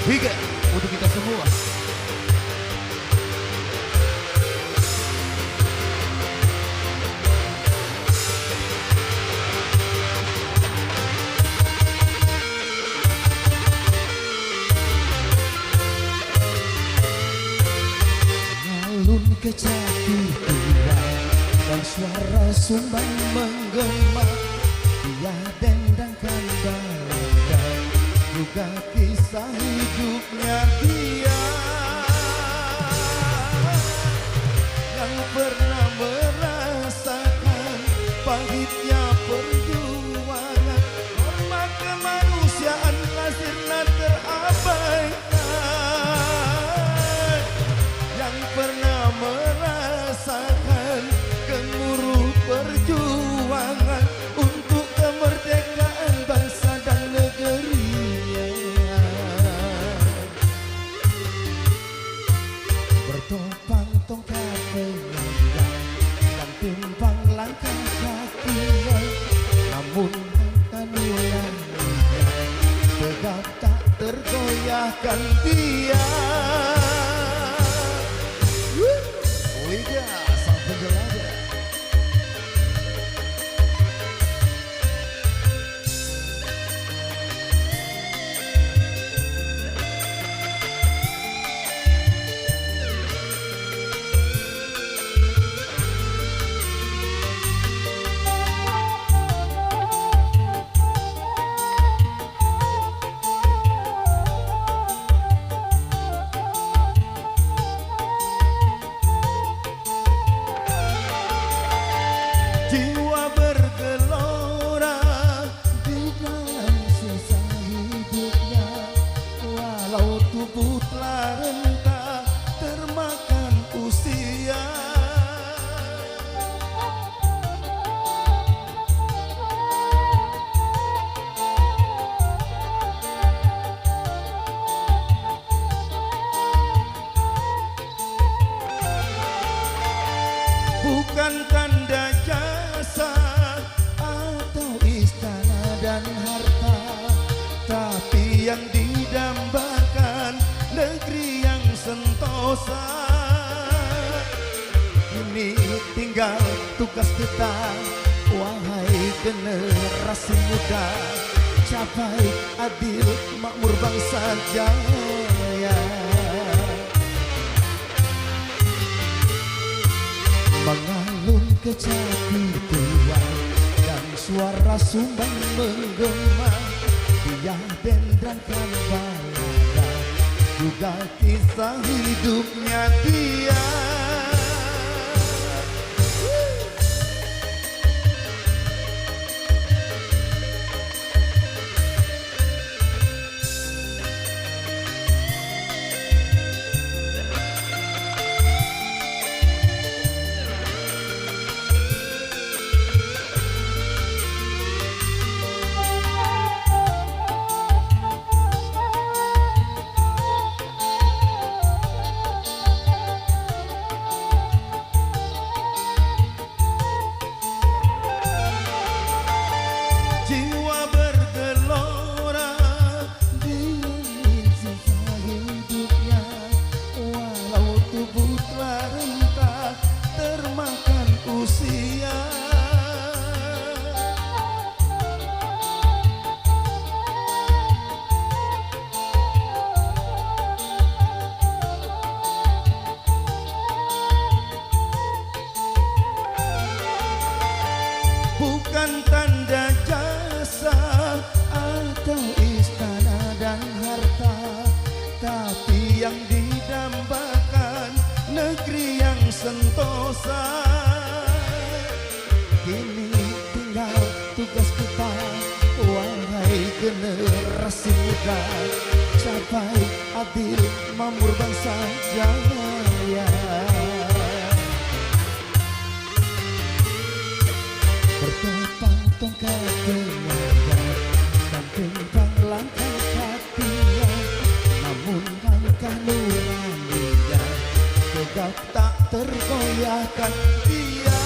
Tiga untuk kita semua. Alun ke jati tua dan suara sumbang menggema, dia dendangkan balaga juga kisah hidupnya dia yang pernah merasakan pahitnya perjuangan, hormat kemanusiaan hasilnya terabaikan, yang pernah merasakan gemuruh perjuangan untuk kemerdekaan bangsa dan negerinya. Bertopang tongkat penyangga dan timpang langkah kakinya, namun kanulannya tegap tak tergoyahkan dia. Liga sang penjelajah. Jiwa bergelora di dalam sisa hidupnya, walau tubuh telah rentah termakan usia. Bukan tanda jasa atau istana dan harta, tapi yang didambakan negeri yang sentosa. Kini tinggal tugas kita, wahai generasi muda, capai adil makmur bangsa jaya. Mengalun ke jati tua dan suara sumbang menggema, dia dendangkan balaga juga kisah hidupnya dia. Jiwa bergelora di sisa hidupnya, walau tubuh telah rentah termakan usia. Bukan tanda jasa atau istana dan harta, tapi yang didambakan negeri yang sentosa. Kini tinggal tugas kita, wahai generasi muda, capai adil makmur bangsa jaya. Bertopang tongkat penyangga dan timpang langkah kakinya, namun langkah nuraninya tegap tak tergoyahkan dia.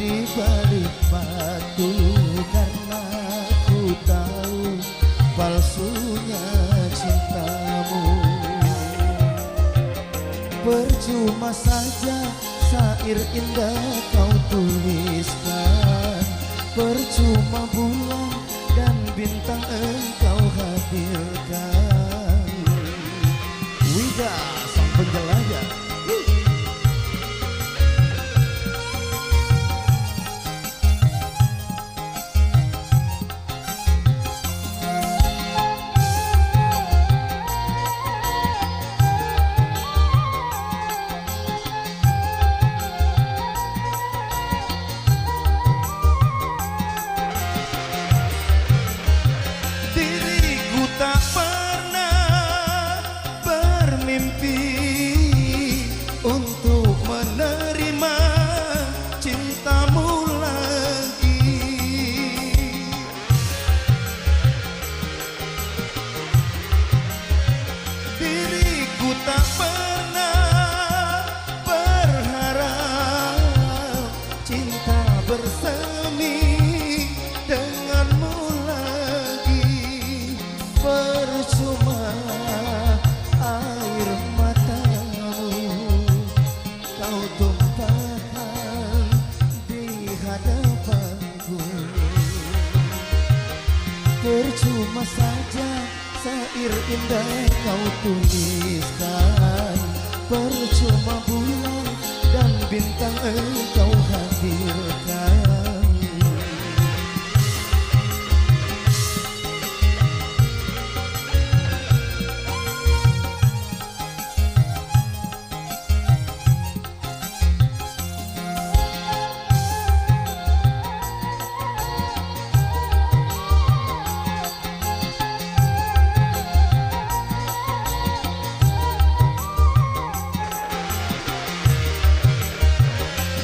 di balik batu, karena ku tahu palsunya cintamu. Percuma saja syair indah kau tuliskan, percuma bulan dan bintang engkau hadirkan. Wida sang penjelajah. Tak pernah bermimpi untuk menerima cintamu lagi. Diriku tak pernah berharap cinta bersemi denganmu. Percuma air matamu kau tumpahkan di hadapanku. Percuma saja syair indah kau tuliskan, percuma bulan dan bintang engkau hadirkan.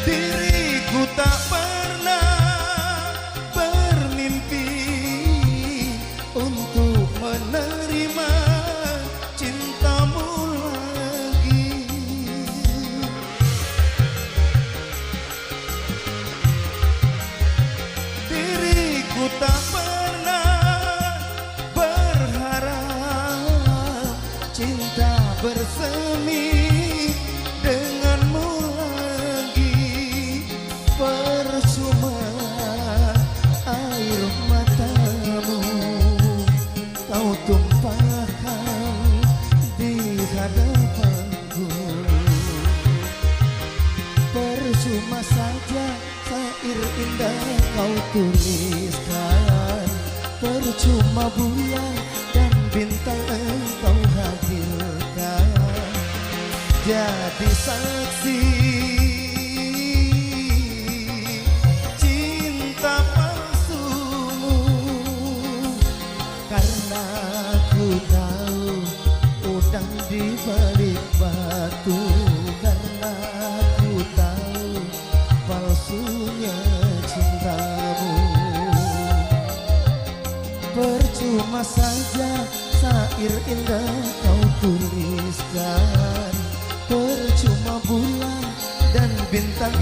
Diriku tak pernah bermimpi untuk menerima cintamu lagi. Diriku tak pernah berharap cinta bersemi denganmu. Percuma air matamu kau tumpahkan di hadapanku. Percuma saja syair indah kau tuliskan, percuma bulan dan bintang engkau hadirkan. Jadi saksi karena ku tahu udang di balik batu, karena ku tahu palsunya cintamu. Percuma saja syair indah kau tuliskan, percuma bulan dan bintang